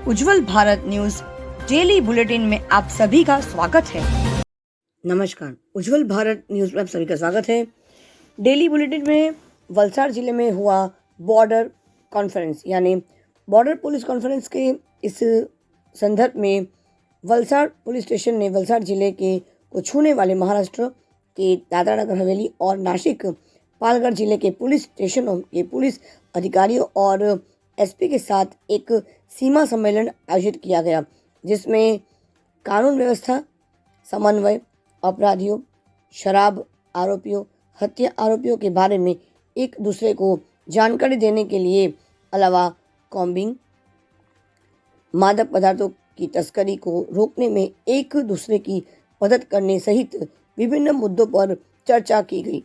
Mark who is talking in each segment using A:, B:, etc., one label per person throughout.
A: उज्जवल Bharat news daily bulletin में आप सभी का स्वागत है। नमस्कार, उज्जवल भारत न्यूज में आप सभी का स्वागत है। डेली बुलेटिन में वलसाड़ जिले में हुआ बॉर्डर कॉन्फ्रेंस यानी बॉर्डर पुलिस कॉन्फ्रेंस के इस संदर्भ में वलसाड़ पुलिस स्टेशन ने वलसाड़ जिले के को छूने वाले महाराष्ट्र के दादरा नगर हवेली और नासिक पालघर जिले के पुलिस स्टेशनों के पुलिस अधिकारियों और एसपी के साथ एक सीमा सम्मेलन आयोजित किया गया, जिसमें कानून व्यवस्था, समन्वय, अपराधियों, शराब आरोपियों, हत्या आरोपियों के बारे में एक दूसरे को जानकारी देने के लिए अलावा कॉम्बिंग, मादक पदार्थों की तस्करी को रोकने में एक दूसरे की मदद करने सहित विभिन्न मुद्दों पर चर्चा की गई।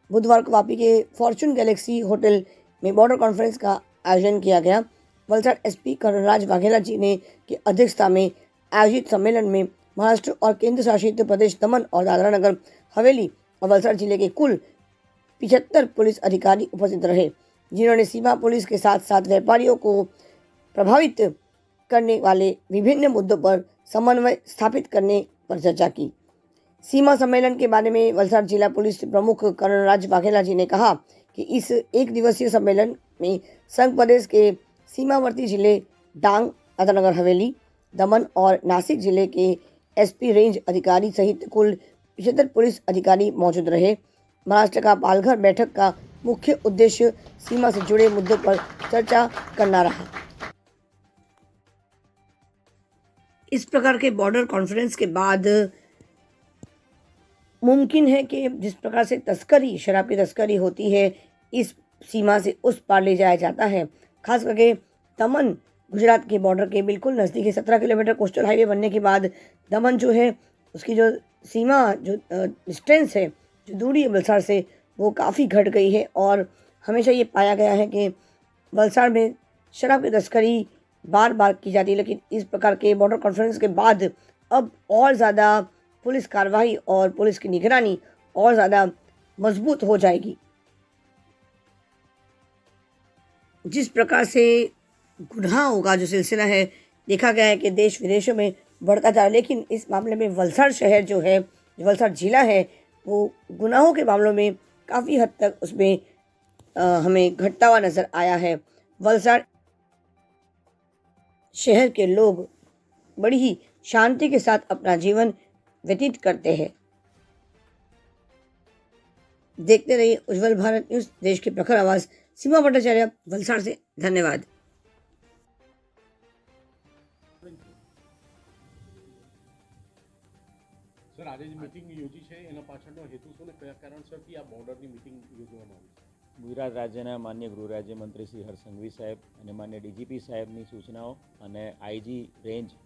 A: बुधवार को वापी के फॉर्चून गैलेक्सी होटल में बॉर्डर कॉन्फ्रेंस का आयोजन किया गया। वलसाड़ एसपी कर्णराज वाघेला जी ने की अध्यक्षता में आयोजित सम्मेलन में महाराष्ट्र और केंद्र शासित प्रदेश दमन और दादरा नगर हवेली और वलसाड़ जिले के कुल 75 पुलिस अधिकारी उपस्थित रहे, जिन्होंने सीमा पुलिस के साथ साथ व्यापारियों को प्रभावित करने वाले विभिन्न मुद्दों पर समन्वय स्थापित करने पर चर्चा की। सीमा सम्मेलन के बारे में वलसाड़ जिला पुलिस प्रमुख कर्णराज वाघेला जी ने कहा कि इस एक दिवसीय सम्मेलन में संघ प्रदेश के सीमावर्ती जिले डांग, दादरा नगर हवेली, दमन और नासिक जिले के एसपी रेंज अधिकारी सहित कुल 75 पुलिस अधिकारी मौजूद रहे। महाराष्ट्र का पालघर बैठक का मुख्य उद्देश्य सीमा से जुड़े मुद्दों पर चर्चा करना रहा। इस प्रकार के बॉर्डर कॉन्फ्रेंस के बाद मुमकिन है कि जिस प्रकार से तस्करी, शराब की तस्करी होती है, इस सीमा से उस पार ले जाया जाता है। खास करके दमन गुजरात के बॉर्डर के बिल्कुल नज़दीक है। 17 किलोमीटर कोस्टल हाईवे बनने के बाद दमन जो है उसकी जो सीमा जो डिस्टेंस है, जो दूरी है वलसाड़ से, वो काफ़ी घट गई है और हमेशा ये पाया गया है कि वलसाड़ में शराब की तस्करी बार बार की जाती है। लेकिन इस प्रकार के बॉर्डर कॉन्फ्रेंस के बाद अब और ज़्यादा पुलिस कार्रवाई और पुलिस की निगरानी और ज़्यादा मजबूत हो जाएगी। जिस प्रकार से गुनाहों का जो सिलसिला है देखा गया है कि देश विदेशों में बढ़ता जा रहा है, लेकिन इस मामले में वलसाड़ शहर जो है, वलसाड़ जिला है, वो गुनाहों के मामलों में काफ़ी हद तक उसमें हमें घटता हुआ नज़र आया है। वलसाड़ शहर के लोग बड़ी ही शांति के साथ अपना जीवन व्यतीत करते हैं। देखते रहिए उज्जवल भारत न्यूज़, देश की प्रखर आवाज़। सीमा भट्टाचार्य, वलसाड़ से, धन्यवाद।
B: સર, આજે જે મીટિંગ યોજી છે એના પાછળનો હેતુ શું ને કયા કારણસરથી આ બોર્ડરની મીટિંગ યોજવામાં આવી છે?
C: ગુજરાત રાજ્યના માન્ય ગૃહ રાજ્યમંત્રી શ્રી હર્ષ સંઘવી સાહેબ અને માન્ય ડીજીપી સાહેબની સૂચનાઓ અને આઈજી રેન્જ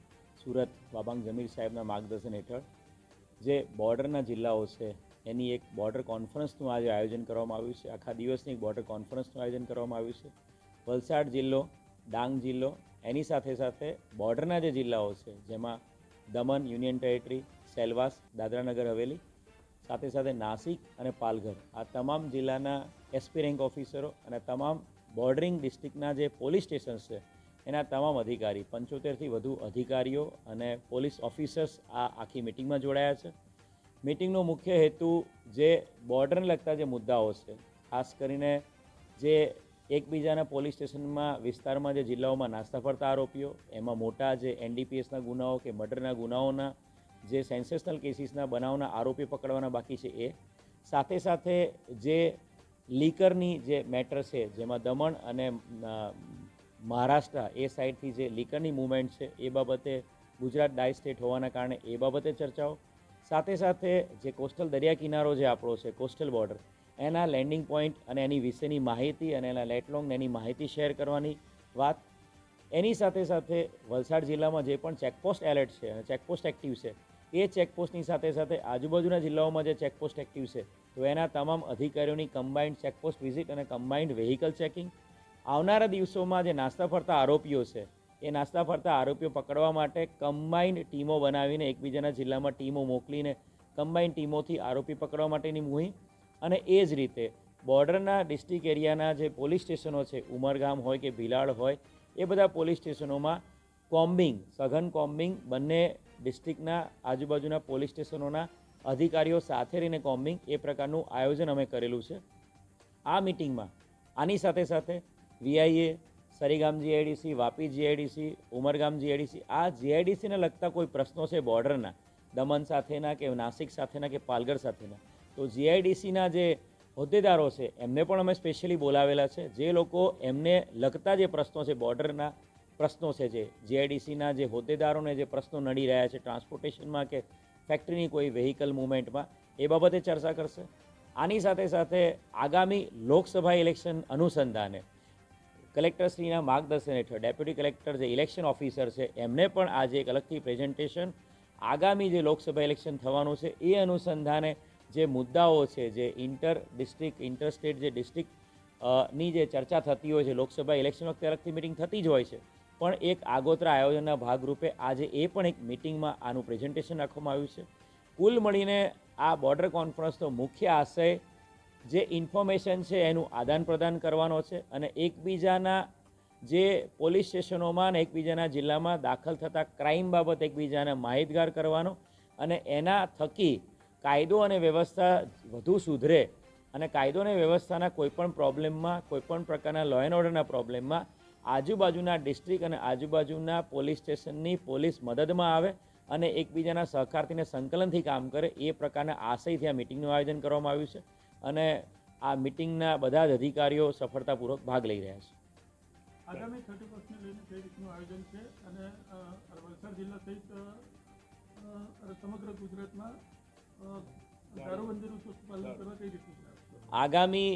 C: સુરત બાબાંગ જમીર સાહેબના માર્ગદર્શન હેઠળ જે બોર્ડરના જિલ્લાઓ છે એની એક બોર્ડર કોન્ફરન્સનું આજે આયોજન કરવામાં આવ્યું છે। આખા દિવસની એક બોર્ડર કોન્ફરન્સનું આયોજન કરવામાં આવ્યું છે। વલસાડ જિલ્લો, ડાંગ જિલ્લો, એની સાથે સાથે બોર્ડરના જે જિલ્લાઓ છે જેમાં દમણ યુનિયન ટેરેટરી, સેલવાસ, દાદરા નગર હવેલી, સાથે સાથે નાસિક અને પાલઘર, આ તમામ જિલ્લાના એસપી રેન્ક ઓફિસરો અને તમામ બોર્ડરિંગ ડિસ્ટ્રિક્ટના જે પોલીસ સ્ટેશન્સ છે એના તમામ અધિકારી, 75થી વધુ અધિકારીઓ અને પોલીસ ઓફિસર્સ આ આખી મિટિંગમાં જોડાયા છે। મિટિંગનો મુખ્ય હેતુ જે બોર્ડરને લગતા જે મુદ્દાઓ છે, ખાસ કરીને જે એકબીજાના પોલીસ સ્ટેશનમાં વિસ્તારમાં જે જિલ્લાઓમાં નાસ્તા ફરતા આરોપીઓ, એમાં મોટા જે એનડીપીએસના ગુનાઓ કે મર્ડરના ગુનાઓના જે સેન્સેશનલ કેસીસના બનાવના આરોપી પકડવાના બાકી છે એ, સાથે સાથે જે લીકરની જે મેટર છે જેમાં દમણ અને મહારાષ્ટ્ર એ સાઈડથી જે લીકરની મૂવમેન્ટ છે એ બાબતે ગુજરાત ડાય સ્ટેટ હોવાના કારણે એ બાબતે ચર્ચાઓ, સાથે સાથે જે કોસ્ટલ દરિયા કિનારો જે આપણો છે કોસ્ટલ બોર્ડર, એના લેન્ડિંગ પોઈન્ટ અને એની વિશેની માહિતી અને એના લેટલોંગ એની માહિતી શેર કરવાની વાત, એની સાથે સાથે વલસાડ જિલ્લામાં જે પણ ચેકપોસ્ટ એલર્ટ છે અને ચેકપોસ્ટ એક્ટિવ છે એ ચેકપોસ્ટની સાથે સાથે આજુબાજુના જિલ્લાઓમાં જે ચેકપોસ્ટ એક્ટિવ છે તો એના તમામ અધિકારીઓની કમ્બાઇન્ડ ચેકપોસ્ટ વિઝિટ અને કમ્બાઇન્ડ વેહિકલ ચેકિંગ, આવનારા દિવસોમાં જે નાસ્તા ફરતા આરોપીઓ છે એ નાસ્તા ફરતા આરોપીઓ પકડવા માટે કમ્બાઇન્ડ ટીમો બનાવીને એકબીજાના જિલ્લામાં ટીમો મોકલીને કમ્બાઇન્ડ ટીમોથી આરોપી પકડવા માટેની મુહિમ, અને એ જ રીતે બોર્ડરના ડિસ્ટ્રિક્ટ એરિયાના જે પોલીસ સ્ટેશનો છે, ઉમરગામ હોય કે ભીલાડ હોય, એ બધા પોલીસ સ્ટેશનોમાં કોમ્બિંગ, સઘન કોમ્બિંગ બંને ડિસ્ટ્રિક્ટના આજુબાજુના પોલીસ સ્ટેશનોના અધિકારીઓ સાથે રહીને કોમ્બિંગ એ પ્રકારનું આયોજન અમે કરેલું છે. આ મિટિંગમાં આની સાથે સાથે વીઆઈએ, Sarigam GIDC, Vapi GIDC, Umargam GIDC, આ જીઆઈડીસીને લગતા કોઈ પ્રશ્નો છે બોર્ડરના, દમણ સાથેના કે નાસિક સાથેના કે પાલઘર સાથેના, તો જીઆઈડીસીના જે હોદ્દેદારો છે એમને પણ અમે સ્પેશિયલી બોલાવેલા છે. જે લોકો એમને લગતા જે પ્રશ્નો છે, બોર્ડરના પ્રશ્નો છે, જે જીઆઈડીસીના જે હોદ્દેદારોને જે પ્રશ્નો નડી રહ્યા છે ટ્રાન્સપોર્ટેશનમાં કે ફેક્ટરીની કોઈ વ્હીકલ મુવમેન્ટમાં, એ બાબતે ચર્ચા કરશે. આની સાથે સાથે આગામી લોકસભા ઇલેક્શન અનુસંધાને કલેક્ટરશ્રીના માર્ગદર્શન હેઠળ ડેપ્યુટી કલેક્ટર જે ઇલેક્શન ઓફિસર છે એમને પણ આજે એક અલગથી પ્રેઝન્ટેશન આગામી જે લોકસભા ઇલેક્શન થવાનું છે એ અનુસંધાને જે મુદ્દાઓ છે, જે ઇન્ટર ડિસ્ટ્રિક્ટ, ઇન્ટર સ્ટેટ, જે ડિસ્ટ્રિક્ટની જે ચર્ચા થતી હોય છે લોકસભા ઇલેક્શન વખતે અલગથી મિટિંગ થતી જ હોય છે, પણ એક આગોતરા આયોજનના ભાગરૂપે આજે એ પણ એક મિટિંગમાં આનું પ્રેઝન્ટેશન રાખવામાં આવ્યું છે. કુલ મળીને આ બોર્ડર કોન્ફરન્સનો મુખ્ય આશય જે ઇન્ફોર્મેશન છે એનું આદાન પ્રદાન કરવાનો છે અને એકબીજાના જે પોલીસ સ્ટેશનોમાં અને એકબીજાના જિલ્લામાં દાખલ થતા ક્રાઇમ બાબત એકબીજાને માહિતગાર કરવાનો અને એના થકી કાયદો અને વ્યવસ્થા વધુ સુધરે અને કાયદો અને વ્યવસ્થાના કોઈપણ પ્રોબ્લેમમાં, કોઈપણ પ્રકારના લો એન્ડ ઓર્ડરના પ્રોબ્લેમમાં આજુબાજુના ડિસ્ટ્રિક્ટ અને આજુબાજુના પોલીસ સ્ટેશનની પોલીસ મદદમાં આવે અને એકબીજાના સહકારથી સંકલનથી કામ કરે, એ પ્રકારના આશયથી આ મિટિંગનું આયોજન કરવામાં આવ્યું છે અને આ મિટિંગના બધા જ અધિકારીઓ સફળતાપૂર્વક ભાગ લઈ રહ્યા છે.
D: આગામી 31ને લઈને કઈ રીતનું આયોજન છે અને વલસાડ જિલ્લા સહિત સમગ્ર ગુજરાતમાં દારૂબંધીનું ચુસ્ત પાલન કરવા કઈ રીતનું છે?
C: આગામી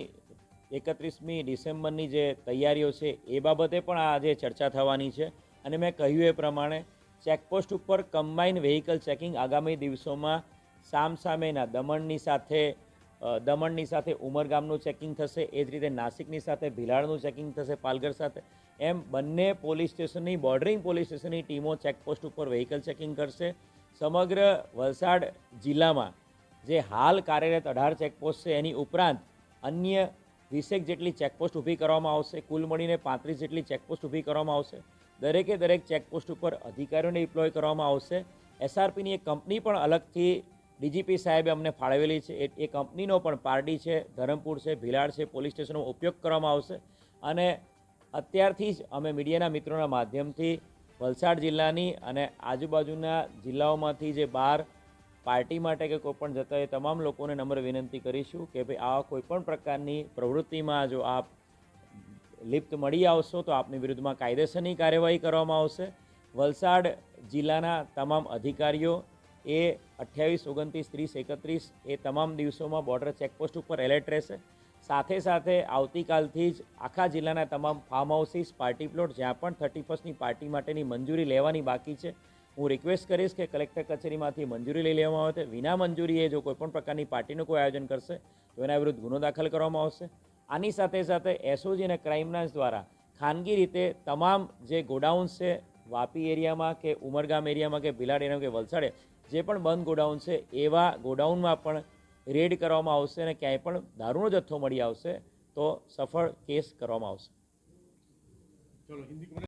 C: 31મી ડિસેમ્બરની જે તૈયારીઓ છે એ બાબતે પણ આજે ચર્ચા થવાની છે અને મેં કહ્યું એ પ્રમાણે ચેકપોસ્ટ ઉપર કમ્બાઇન્ડ વ્હીકલ ચેકિંગ આગામી દિવસોમાં સામસામેના દમણની સાથે ઉમરગામનું ચેકિંગ થશે, એ જ રીતે નાસિકની સાથે ભિલાડનું ચેકિંગ થશે, પાલઘર સાથે, એમ બંને પોલીસ સ્ટેશનની, બોર્ડરિંગ પોલીસ સ્ટેશનની ટીમો ચેકપોસ્ટ ઉપર વ્હીકલ ચેકિંગ કરશે. સમગ્ર વલસાડ જિલ્લામાં જે હાલ કાર્યરત 18 ચેકપોસ્ટ છે એની ઉપરાંત અન્ય 20 જેટલી ચેકપોસ્ટ ઊભી કરવામાં આવશે. કુલ મળીને 35 જેટલી ચેકપોસ્ટ ઊભી કરવામાં આવશે. દરેક ચેકપોસ્ટ ઉપર અધિકારીઓને ડિપ્લોય કરવામાં આવશે. એસઆરપીની એક કંપની પણ અલગથી ડીજીપી સાહેબે અમને ફાળવેલી છે. એ કંપનીનો પણ પારડી છે, ધરમપુર છે, ભિલાડ છે, પોલીસ સ્ટેશનનો ઉપયોગ કરવામાં આવશે અને અત્યારથી જ અમે મીડિયાના મિત્રોના માધ્યમથી વલસાડ જિલ્લાની અને આજુબાજુના જિલ્લાઓમાંથી જે બહાર પાર્ટી માટે કે કોઈપણ જતા એ તમામ લોકોને નમ્ર વિનંતી કરીશું કે ભાઈ આવા કોઈપણ પ્રકારની પ્રવૃત્તિમાં જો આપ લિપ્ત મળી આવશો તો આપની વિરુદ્ધમાં કાયદેસરની કાર્યવાહી કરવામાં આવશે. વલસાડ જિલ્લાના તમામ અધિકારીઓ એ 28, 29, 30, 31 એ તમામ દિવસોમાં બોર્ડર ચેકપોસ્ટ ઉપર એલર્ટ રહેશે. સાથે સાથે આવતીકાલથી જ આખા જિલ્લાના તમામ ફાર્મ હાઉસીસ, પાર્ટી પ્લોટ જ્યાં પણ 31ની પાર્ટી માટેની મંજૂરી લેવાની બાકી છે, હું રિક્વેસ્ટ કરીશ કે કલેક્ટર કચેરીમાંથી મંજૂરી લઈ લેવામાં આવે. વિના મંજૂરીએ જો કોઈપણ પ્રકારની પાર્ટીનું કોઈ આયોજન કરશે તો એના વિરુદ્ધ ગુનો દાખલ કરવામાં આવશે. આની સાથે સાથે એસઓજી અને ક્રાઇમ બ્રાન્ચ દ્વારા ખાનગી રીતે તમામ જે ગોડાઉન્સ છે વાપી એરિયામાં કે ઉમરગામ એરિયામાં કે ભિલાડ એરિયામાં કે વલસાડે જે પણ બંધ ગોડાઉન છે એવા ગોડાઉનમાં પણ રેડ કરવામાં આવશે અને ક્યાંય પણ દારૂનો જથ્થો મળી આવશે તો સફળ કેસ કરવામાં આવશે.
B: ચલો હિન્દી